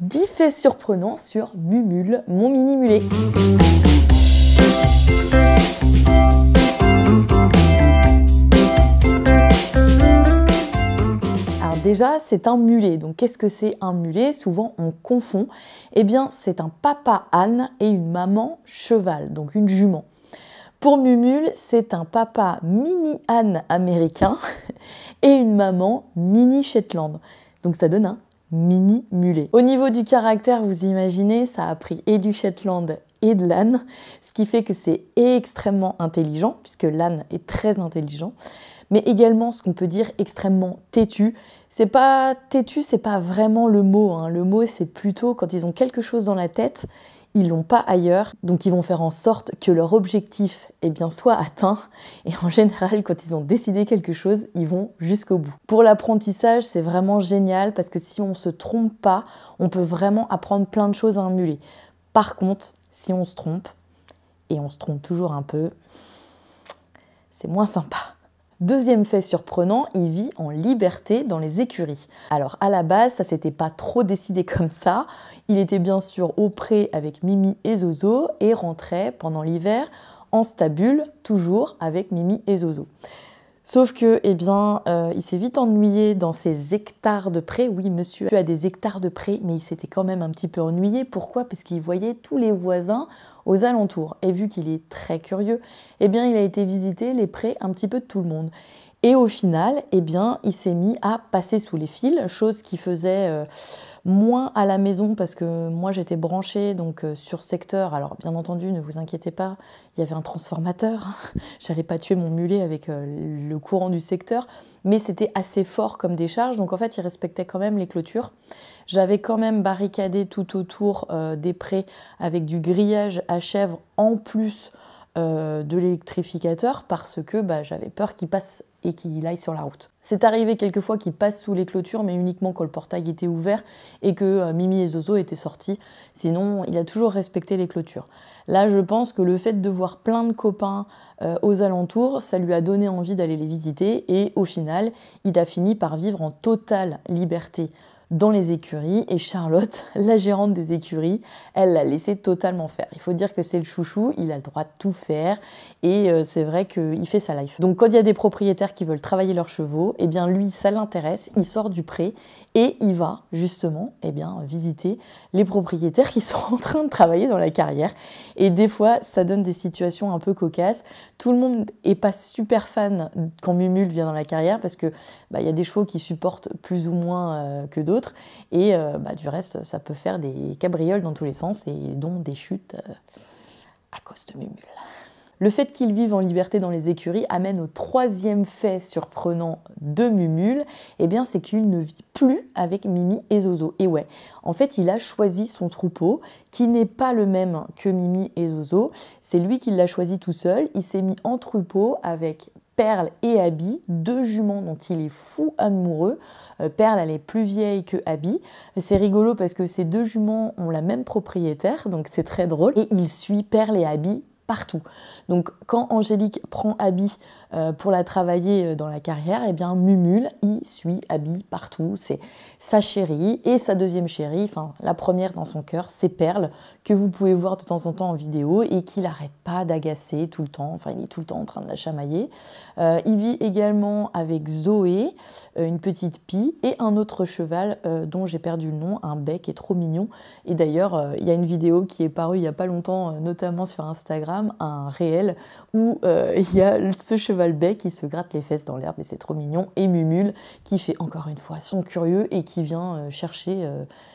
10 faits surprenants sur Mumule, mon mini mulet. Alors déjà, c'est un mulet. Donc qu'est-ce que c'est un mulet? Souvent on confond. Eh bien, c'est un papa âne et une maman cheval, donc une jument. Pour Mumule, c'est un papa mini âne américain et une maman mini Shetland. Donc ça donne un mini mulet. Au niveau du caractère, vous imaginez, ça a pris et du Shetland et de l'âne, ce qui fait que c'est extrêmement intelligent, puisque l'âne est très intelligent, mais également ce qu'on peut dire extrêmement têtu. C'est pas têtu, c'est pas vraiment le mot, hein. Le mot, c'est plutôt quand ils ont quelque chose dans la tête, ils l'ont pas ailleurs, donc ils vont faire en sorte que leur objectif soit atteint. Et en général, quand ils ont décidé quelque chose, ils vont jusqu'au bout. Pour l'apprentissage, c'est vraiment génial parce que si on se trompe pas, on peut vraiment apprendre plein de choses à un mulet. Par contre, si on se trompe, et on se trompe toujours un peu, c'est moins sympa. Deuxième fait surprenant, il vit en liberté dans les écuries. Alors à la base, ça s'était pas trop décidé comme ça. Il était bien sûr au pré avec Mimi et Zozo et rentrait pendant l'hiver en stabule, toujours avec Mimi et Zozo. Sauf que, il s'est vite ennuyé dans ses hectares de pré. Oui, monsieur a des hectares de pré, mais il s'était quand même un petit peu ennuyé. Pourquoi? Parce qu'il voyait tous les voisins aux alentours. Et vu qu'il est très curieux, il a été visiter les prés un petit peu de tout le monde. Et au final, il s'est mis à passer sous les fils, chose qui faisait moins à la maison parce que moi j'étais branchée donc sur secteur. Alors bien entendu, ne vous inquiétez pas, il y avait un transformateur. J'allais pas tuer mon mulet avec le courant du secteur, mais c'était assez fort comme décharge. Donc en fait, il respectait quand même les clôtures. J'avais quand même barricadé tout autour des prés avec du grillage à chèvre en plus de l'électrificateur parce que j'avais peur qu'il passe et qu'il aille sur la route. C'est arrivé quelquefois qu'il passe sous les clôtures, mais uniquement quand le portail était ouvert et que Mimi et Zozo étaient sortis. Sinon, il a toujours respecté les clôtures. Là, je pense que le fait de voir plein de copains aux alentours, ça lui a donné envie d'aller les visiter et au final, il a fini par vivre en totale liberté dans les écuries et Charlotte, la gérante des écuries, elle l'a laissé totalement faire. Il faut dire que c'est le chouchou, il a le droit de tout faire et c'est vrai qu'il fait sa life. Donc quand il y a des propriétaires qui veulent travailler leurs chevaux, lui ça l'intéresse, il sort du pré et il va justement visiter les propriétaires qui sont en train de travailler dans la carrière. Et des fois ça donne des situations un peu cocasses. Tout le monde est pas super fan quand Mumule vient dans la carrière parce que y a des chevaux qui supportent plus ou moins que d'autres. Et du reste, ça peut faire des cabrioles dans tous les sens et dont des chutes à cause de Mumule. Le fait qu'il vive en liberté dans les écuries amène au troisième fait surprenant de Mumule, c'est qu'il ne vit plus avec Mimi et Zozo. Et ouais, en fait, il a choisi son troupeau, qui n'est pas le même que Mimi et Zozo. C'est lui qui l'a choisi tout seul. Il s'est mis en troupeau avec Perle et Abby, deux juments dont il est fou amoureux. Perle, elle est plus vieille que Abby. C'est rigolo parce que ces deux juments ont la même propriétaire, donc c'est très drôle. Et il suit Perle et Abby partout. Donc quand Angélique prend Abby pour la travailler dans la carrière, Mumule, il suit Abby partout. C'est sa chérie et sa deuxième chérie, enfin la première dans son cœur, c'est Perle, que vous pouvez voir de temps en temps en vidéo et qu'il n'arrête pas d'agacer tout le temps. Enfin, il est tout le temps en train de la chamailler. Il vit également avec Zoé, une petite pie, et un autre cheval dont j'ai perdu le nom, un bec qui est trop mignon. Et d'ailleurs, il y a une vidéo qui est parue il n'y a pas longtemps, notamment sur Instagram, un réel, où il y a ce cheval bec qui se gratte les fesses dans l'herbe et c'est trop mignon. Et Mumule qui fait encore une fois son curieux et qui vient chercher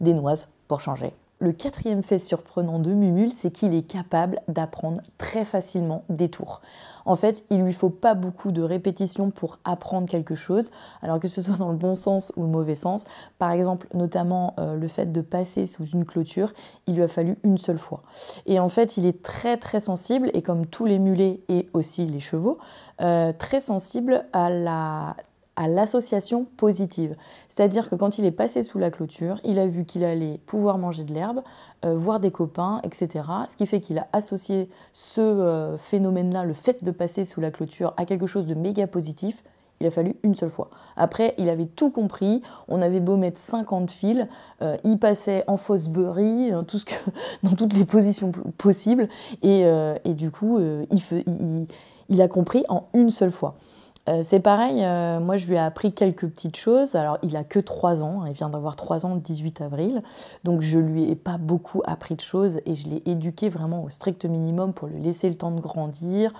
des noises pour changer. Le quatrième fait surprenant de Mumule, c'est qu'il est capable d'apprendre très facilement des tours. En fait, il lui faut pas beaucoup de répétitions pour apprendre quelque chose, alors que ce soit dans le bon sens ou le mauvais sens. Par exemple, notamment le fait de passer sous une clôture, il lui a fallu une seule fois. Et en fait, il est très très sensible, et comme tous les mulets et aussi les chevaux, très sensible à l'association positive. C'est-à-dire que quand il est passé sous la clôture, il a vu qu'il allait pouvoir manger de l'herbe, voir des copains, etc. Ce qui fait qu'il a associé ce phénomène-là, le fait de passer sous la clôture, à quelque chose de méga positif. Il a fallu une seule fois. Après, il avait tout compris. On avait beau mettre 50 fils, il passait en Fosbury, dans toutes les positions possibles. Et du coup, il a compris en une seule fois. C'est pareil, moi je lui ai appris quelques petites choses. Alors il a que 3 ans, il vient d'avoir 3 ans le 18 avril, donc je lui ai pas beaucoup appris de choses et je l'ai éduqué vraiment au strict minimum pour lui laisser le temps de grandir,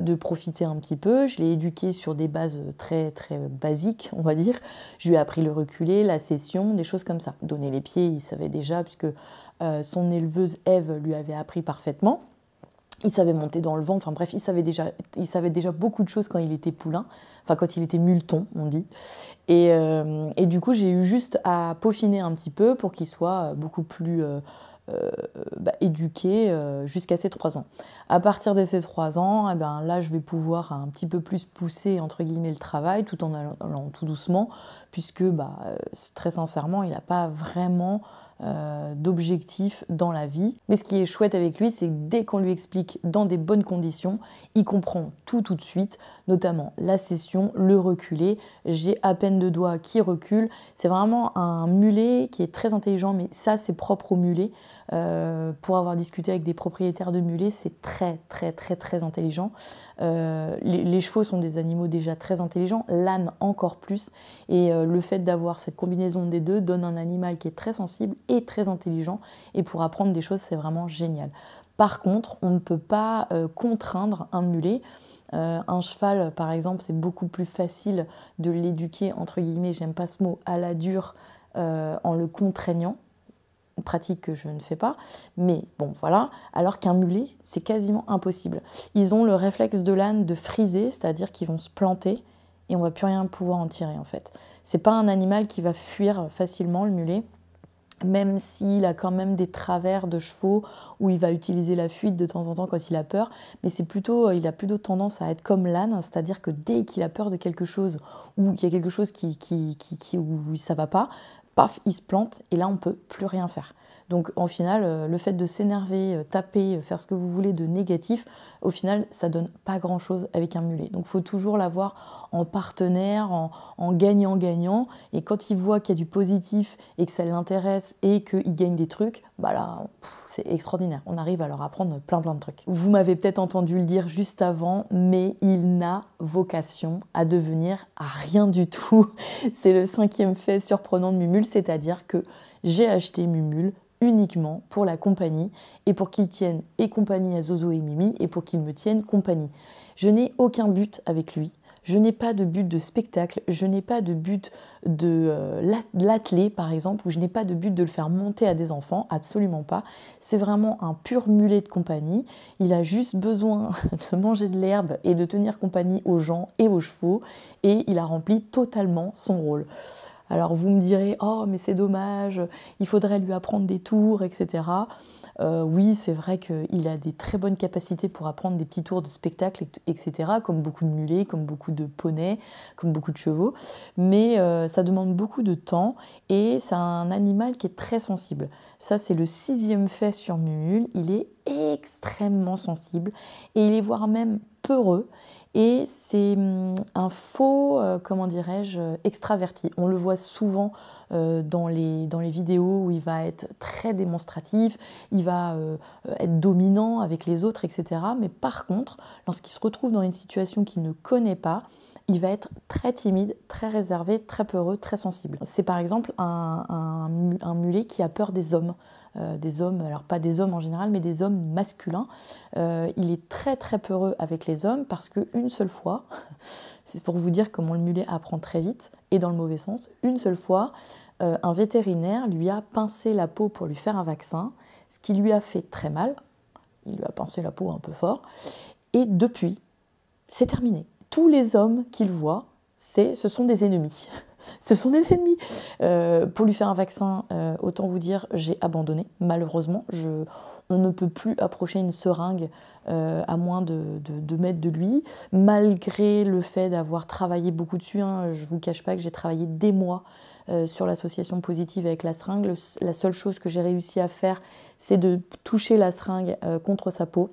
de profiter un petit peu. Je l'ai éduqué sur des bases très très basiques, on va dire. Je lui ai appris le reculé, la cession, des choses comme ça. Donner les pieds, il savait déjà puisque son éleveuse Ève lui avait appris parfaitement. Il savait monter dans le vent, enfin bref, il savait déjà beaucoup de choses quand il était poulain, enfin quand il était muleton, on dit. Et du coup, j'ai eu juste à peaufiner un petit peu pour qu'il soit beaucoup plus éduqué jusqu'à ses 3 ans. À partir de ses 3 ans, eh ben, là, je vais pouvoir un petit peu plus pousser, entre guillemets, le travail, tout en allant tout doucement, puisque très sincèrement, il n'a pas vraiment d'objectifs dans la vie. Mais ce qui est chouette avec lui, c'est que dès qu'on lui explique dans des bonnes conditions, il comprend tout de suite, notamment la cession, le reculé. J'ai à peine 2 doigts qui reculent. C'est vraiment un mulet qui est très intelligent, mais ça, c'est propre au mulet. Pour avoir discuté avec des propriétaires de mulets, c'est très très très très intelligent. Les chevaux sont des animaux déjà très intelligents, l'âne encore plus, et le fait d'avoir cette combinaison des deux donne un animal qui est très sensible et très intelligent, et pour apprendre des choses, c'est vraiment génial. Par contre, on ne peut pas contraindre un mulet. Un cheval, par exemple, c'est beaucoup plus facile de l'éduquer, entre guillemets, j'aime pas ce mot, à la dure, en le contraignant. Pratique que je ne fais pas, mais bon voilà, alors qu'un mulet, c'est quasiment impossible. Ils ont le réflexe de l'âne de friser, c'est-à-dire qu'ils vont se planter et on va plus rien pouvoir en tirer en fait. C'est pas un animal qui va fuir facilement, le mulet, même s'il a quand même des travers de chevaux où il va utiliser la fuite de temps en temps quand il a peur, mais il a plutôt tendance à être comme l'âne, c'est-à-dire que dès qu'il a peur de quelque chose ou qu'il y a quelque chose où ça va pas, paf, il se plante et là on peut plus rien faire. Donc en final, le fait de s'énerver, taper, faire ce que vous voulez de négatif, au final ça donne pas grand chose avec un mulet. Donc il faut toujours l'avoir en partenaire, en gagnant-gagnant, et quand il voit qu'il y a du positif et que ça l'intéresse et qu'il gagne des trucs, bah là c'est extraordinaire, on arrive à leur apprendre plein de trucs. Vous m'avez peut-être entendu le dire juste avant, mais il n'a vocation à devenir rien du tout. C'est le 5e fait surprenant de Mumule, c'est-à-dire que j'ai acheté Mumule uniquement pour la compagnie et pour qu'il tienne et compagnie à Zozo et Mimi et pour qu'il me tienne compagnie. Je n'ai aucun but avec lui. Je n'ai pas de but de spectacle, je n'ai pas de but de l'atteler par exemple, ou je n'ai pas de but de le faire monter à des enfants, absolument pas. C'est vraiment un pur mulet de compagnie. Il a juste besoin de manger de l'herbe et de tenir compagnie aux gens et aux chevaux, et il a rempli totalement son rôle. Alors vous me direz, oh mais c'est dommage, il faudrait lui apprendre des tours, etc. Oui, c'est vrai qu'il a des très bonnes capacités pour apprendre des petits tours de spectacle, etc., comme beaucoup de mulets, comme beaucoup de poneys, comme beaucoup de chevaux. Mais ça demande beaucoup de temps et c'est un animal qui est très sensible. Ça, c'est le 6e fait sur Mumule. Il est extrêmement sensible et il est voire même peureux. Et c'est un faux, comment dirais-je, extraverti. On le voit souvent dans les vidéos où il va être très démonstratif, il va être dominant avec les autres, etc. Mais par contre, lorsqu'il se retrouve dans une situation qu'il ne connaît pas, il va être très timide, très réservé, très peureux, très sensible. C'est par exemple un mulet qui a peur des hommes. Des hommes, alors pas des hommes en général, mais des hommes masculins. Il est très très peureux avec les hommes parce qu'une seule fois, c'est pour vous dire comment le mulet apprend très vite, et dans le mauvais sens, une seule fois, un vétérinaire lui a pincé la peau pour lui faire un vaccin, ce qui lui a fait très mal. Il lui a pincé la peau un peu fort, et depuis, c'est terminé. Tous les hommes qu'il voit, ce sont des ennemis. Ce sont des ennemis. Pour lui faire un vaccin, autant vous dire, j'ai abandonné, malheureusement. On ne peut plus approcher une seringue à moins de 2 mètres de lui, malgré le fait d'avoir travaillé beaucoup dessus. Hein. Je ne vous cache pas que j'ai travaillé des mois sur l'association positive avec la seringue. La seule chose que j'ai réussi à faire, c'est de toucher la seringue contre sa peau.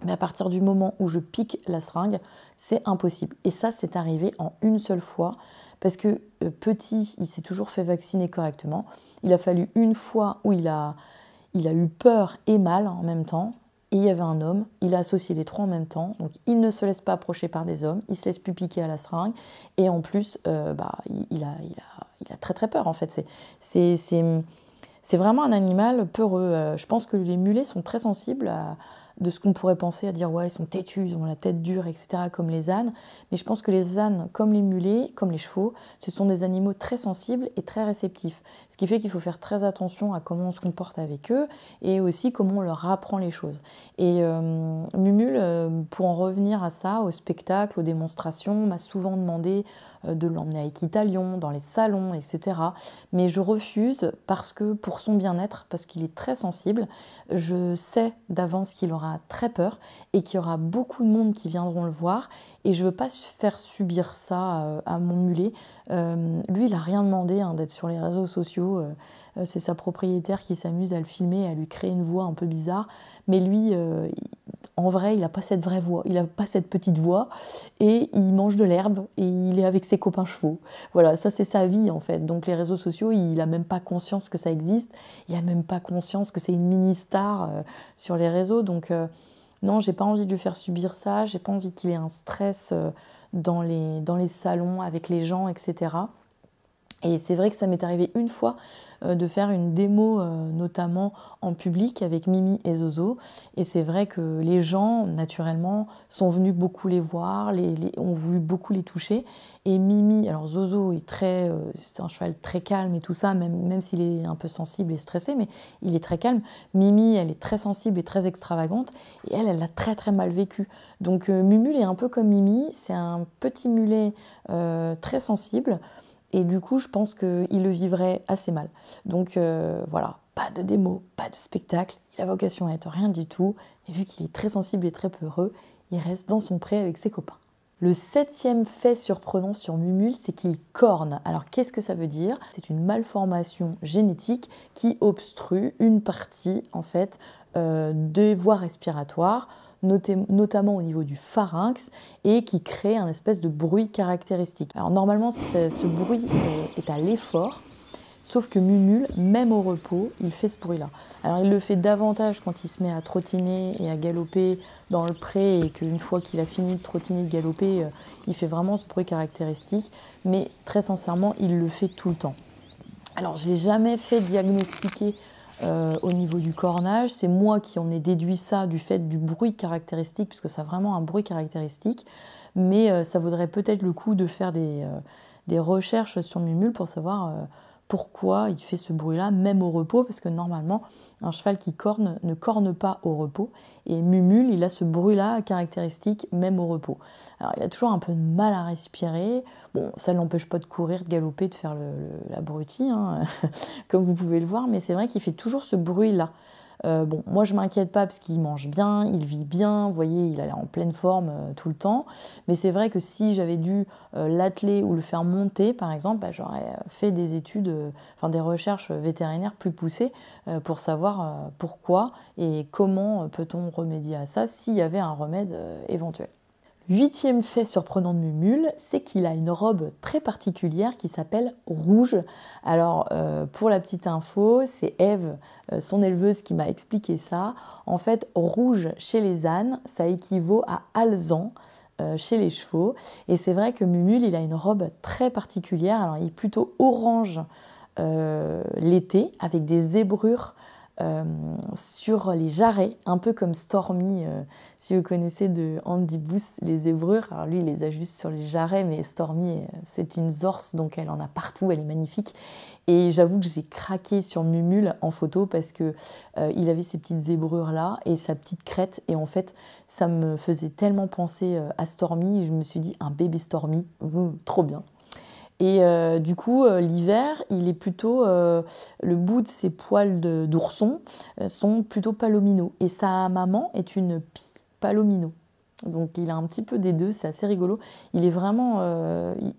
Mais à partir du moment où je pique la seringue, c'est impossible. Et ça, c'est arrivé en une seule fois, parce que petit, il s'est toujours fait vacciner correctement. Il a fallu une fois où il a eu peur et mal en même temps. Et il y avait un homme, il a associé les trois en même temps. Donc il ne se laisse pas approcher par des hommes, il se laisse plus piquer à la seringue. Et en plus, il a très très peur en fait. C'est vraiment un animal peureux. Je pense que les mulets sont très sensibles de ce qu'on pourrait penser à dire ouais, ils sont têtus, ils ont la tête dure, etc. comme les ânes. Mais je pense que les ânes, comme les mulets, comme les chevaux, ce sont des animaux très sensibles et très réceptifs. Ce qui fait qu'il faut faire très attention à comment on se comporte avec eux et aussi comment on leur apprend les choses. Et Mumule, pour en revenir à ça, au spectacle, aux démonstrations, m'a souvent demandé de l'emmener à Équitalion, dans les salons, etc. Mais je refuse parce que pour son bien-être, parce qu'il est très sensible, je sais d'avance qu'il aura très peur et qu'il y aura beaucoup de monde qui viendront le voir et je ne veux pas faire subir ça à mon mulet. Lui, il n'a rien demandé d'être sur les réseaux sociaux. C'est sa propriétaire qui s'amuse à le filmer, à lui créer une voix un peu bizarre. Mais lui, en vrai, il n'a pas cette vraie voix, il n'a pas cette petite voix et il mange de l'herbe et il est avec ses copains chevaux. Voilà, ça c'est sa vie en fait. Donc les réseaux sociaux, il n'a même pas conscience que ça existe, il n'a même pas conscience que c'est une mini-star sur les réseaux. Donc non, j'ai pas envie de lui faire subir ça, j'ai pas envie qu'il ait un stress dans les salons avec les gens, etc. Et c'est vrai que ça m'est arrivé une fois de faire une démo, notamment en public avec Mimi et Zozo. Et c'est vrai que les gens, naturellement, sont venus beaucoup les voir, ont voulu beaucoup les toucher. Et Mimi, alors Zozo est c'est un cheval très calme et tout ça, même s'il est un peu sensible et stressé, mais il est très calme. Mimi, elle est très sensible et très extravagante. Et elle l'a très très mal vécu. Donc Mumule est un peu comme Mimi, c'est un petit mulet très sensible. Et du coup, je pense qu'il le vivrait assez mal. Donc voilà, pas de démo, pas de spectacle. Il a vocation à être rien du tout. Et vu qu'il est très sensible et très peureux, il reste dans son pré avec ses copains. Le 7e fait surprenant sur Mumule, c'est qu'il corne. Alors qu'est-ce que ça veut dire? C'est une malformation génétique qui obstrue une partie en fait des voies respiratoires, notamment au niveau du pharynx, et qui crée un espèce de bruit caractéristique. Alors normalement, ce bruit est à l'effort, sauf que Mumule, même au repos, il fait ce bruit-là. Alors il le fait davantage quand il se met à trottiner et à galoper dans le pré, et qu'une fois qu'il a fini de trottiner et de galoper, il fait vraiment ce bruit caractéristique, mais très sincèrement, il le fait tout le temps. Alors je ne l'ai jamais fait diagnostiquer au niveau du cornage, c'est moi qui en ai déduit ça du fait du bruit caractéristique, puisque ça a vraiment un bruit caractéristique, mais ça vaudrait peut-être le coup de faire des recherches sur Mumule pour savoir pourquoi il fait ce bruit-là, même au repos, parce que normalement, un cheval qui corne ne corne pas au repos, et Mumule, il a ce bruit-là caractéristique, même au repos. Alors, il a toujours un peu de mal à respirer. Bon, ça ne l'empêche pas de courir, de galoper, de faire l'abruti, hein, comme vous pouvez le voir, mais c'est vrai qu'il fait toujours ce bruit-là. Bon, moi je m'inquiète pas parce qu'il mange bien, il vit bien, vous voyez, il a l'air en pleine forme tout le temps. Mais c'est vrai que si j'avais dû l'atteler ou le faire monter, par exemple, j'aurais fait des études, des recherches vétérinaires plus poussées pour savoir pourquoi et comment peut-on remédier à ça s'il y avait un remède éventuel. 8e fait surprenant de Mumule, c'est qu'il a une robe très particulière qui s'appelle rouge. Alors, pour la petite info, c'est Eve, son éleveuse, qui m'a expliqué ça. En fait, rouge chez les ânes, ça équivaut à alezan chez les chevaux. Et c'est vrai que Mumule, il a une robe très particulière. Alors, il est plutôt orange l'été, avec des zébrures sur les jarrets, un peu comme Stormy, si vous connaissez de Andy Booth, les zébrures. Alors lui, il les a juste sur les jarrets, mais Stormy, c'est une zorse, donc elle en a partout, elle est magnifique. Et j'avoue que j'ai craqué sur Mumule en photo parce que il avait ces petites zébrures là et sa petite crête, et en fait, ça me faisait tellement penser à Stormy, et je me suis dit, un bébé Stormy, trop bien. Et du coup, l'hiver, il est plutôt, le bout de ses poils d'ourson sont plutôt palomino. Et sa maman est une pie palomino. Donc il a un petit peu des deux, c'est assez rigolo. Il est vraiment,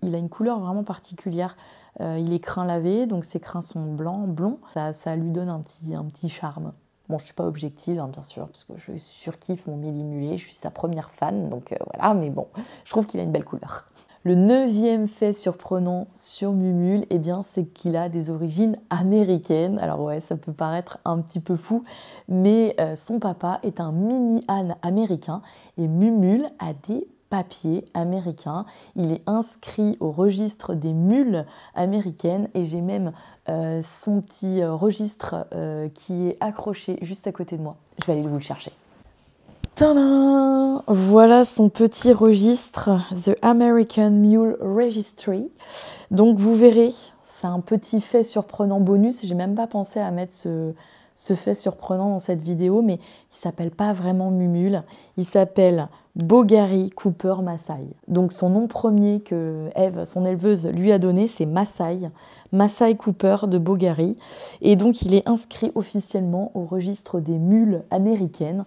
il a une couleur vraiment particulière. Il est crin lavé, donc ses crins sont blancs, blonds. Ça lui donne un petit charme. Bon, je ne suis pas objective, hein, bien sûr, parce que je surkiffe mon Mili-Mulé, je suis sa première fan, donc voilà, mais bon, je trouve qu'il a une belle couleur. Le 9e fait surprenant sur Mumule, eh bien, c'est qu'il a des origines américaines. Alors ouais, ça peut paraître un petit peu fou, mais son papa est un mini-âne américain et Mumule a des papiers américains. Il est inscrit au registre des mules américaines et j'ai même son petit registre qui est accroché juste à côté de moi. Je vais aller vous le chercher. Tadam! Voilà son petit registre, The American Mule Registry. Donc vous verrez, c'est un petit fait surprenant bonus. J'ai même pas pensé à mettre ce fait surprenant dans cette vidéo, mais il s'appelle pas vraiment Mumule. Il s'appelle Bogari Cooper Maasai. Donc son nom premier que Eve, son éleveuse, lui a donné, c'est Maasai Cooper de Bogari. Et donc il est inscrit officiellement au registre des mules américaines,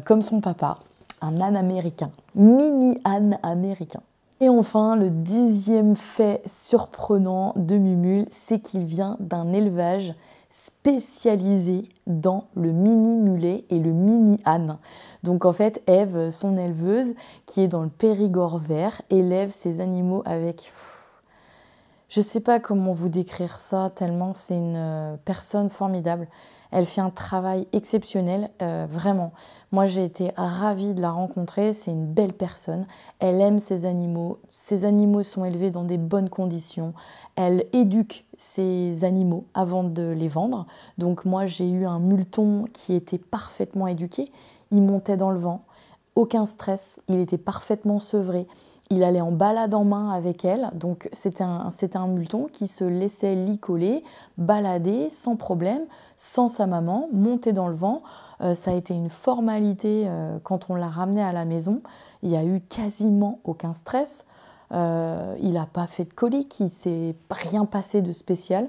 comme son papa, un âne américain, mini-âne américain. Et enfin, le 10e fait surprenant de Mumule, c'est qu'il vient d'un élevage spécialisé dans le mini-mulet et le mini-âne. Donc en fait, Eve, son éleveuse, qui est dans le Périgord vert, élève ses animaux avec... Je ne sais pas comment vous décrire ça, tellement c'est une personne formidable. Elle fait un travail exceptionnel, vraiment. Moi, j'ai été ravie de la rencontrer. C'est une belle personne. Elle aime ses animaux. Ses animaux sont élevés dans des bonnes conditions. Elle éduque ses animaux avant de les vendre. Donc moi, j'ai eu un muleton qui était parfaitement éduqué. Il montait dans le vent. Aucun stress. Il était parfaitement sevré. Il allait en balade en main avec elle, donc c'était un muleton qui se laissait licoler, balader sans problème, sans sa maman, monter dans le vent. Ça a été une formalité quand on l'a ramené à la maison. Il n'y a eu quasiment aucun stress. Il n'a pas fait de colique, il ne s'est rien passé de spécial.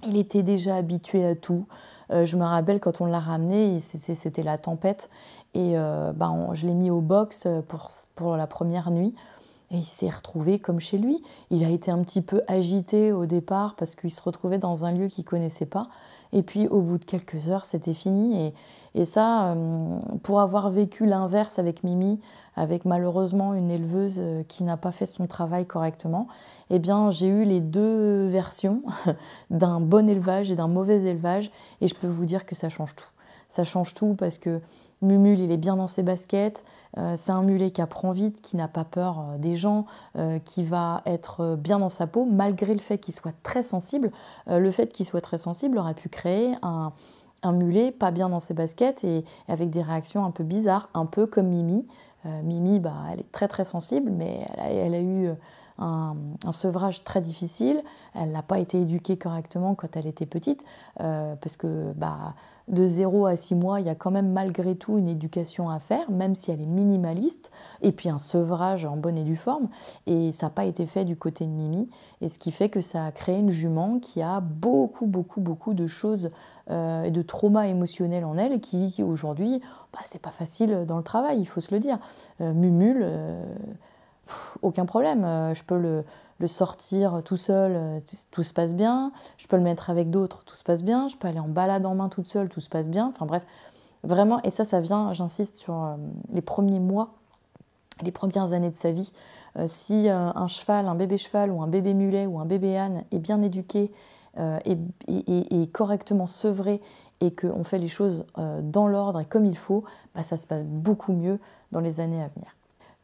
Il était déjà habitué à tout. Je me rappelle quand on l'a ramené, c'était la tempête. Et je l'ai mis au box pour la première nuit. Et il s'est retrouvé comme chez lui. Il a été un petit peu agité au départ parce qu'il se retrouvait dans un lieu qu'il ne connaissait pas. Et puis au bout de quelques heures, c'était fini. Et ça, pour avoir vécu l'inverse avec Mimi, avec malheureusement une éleveuse qui n'a pas fait son travail correctement, eh bien j'ai eu les deux versions d'un bon élevage et d'un mauvais élevage. Et je peux vous dire que ça change tout. Ça change tout parce que Mumule, il est bien dans ses baskets. C'est un mulet qui apprend vite, qui n'a pas peur des gens, qui va être bien dans sa peau, malgré le fait qu'il soit très sensible. Le fait qu'il soit très sensible aurait pu créer un mulet pas bien dans ses baskets et avec des réactions un peu bizarres, un peu comme Mimi. Mimi, elle est très très sensible, mais elle a eu un sevrage très difficile. Elle n'a pas été éduquée correctement quand elle était petite, parce que de 0 à 6 mois, il y a quand même malgré tout une éducation à faire, même si elle est minimaliste, et puis un sevrage en bonne et due forme. Et ça n'a pas été fait du côté de Mimi, et ce qui fait que ça a créé une jument qui a beaucoup de choses et de traumas émotionnels en elle, et qui aujourd'hui, c'est pas facile dans le travail, il faut se le dire. Mumule, aucun problème, je peux le sortir tout seul, tout se passe bien. Je peux le mettre avec d'autres, tout se passe bien. Je peux aller en balade en main toute seule, tout se passe bien. Enfin bref, vraiment, et ça vient, j'insiste sur les premiers mois, les premières années de sa vie. Si un cheval, un bébé cheval ou un bébé mulet ou un bébé âne est bien éduqué et correctement sevré et qu'on fait les choses dans l'ordre et comme il faut, ça se passe beaucoup mieux dans les années à venir.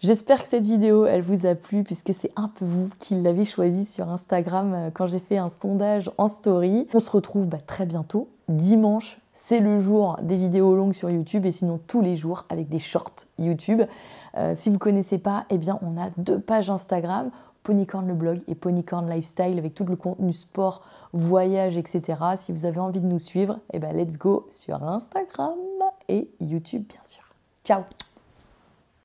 J'espère que cette vidéo, elle vous a plu puisque c'est un peu vous qui l'avez choisie sur Instagram quand j'ai fait un sondage en story. On se retrouve très bientôt. Dimanche, c'est le jour des vidéos longues sur YouTube et sinon tous les jours avec des shorts YouTube. Si vous ne connaissez pas, eh bien on a 2 pages Instagram, Ponycorn le blog et Ponycorn Lifestyle avec tout le contenu sport, voyage, etc. Si vous avez envie de nous suivre, let's go sur Instagram et YouTube bien sûr. Ciao!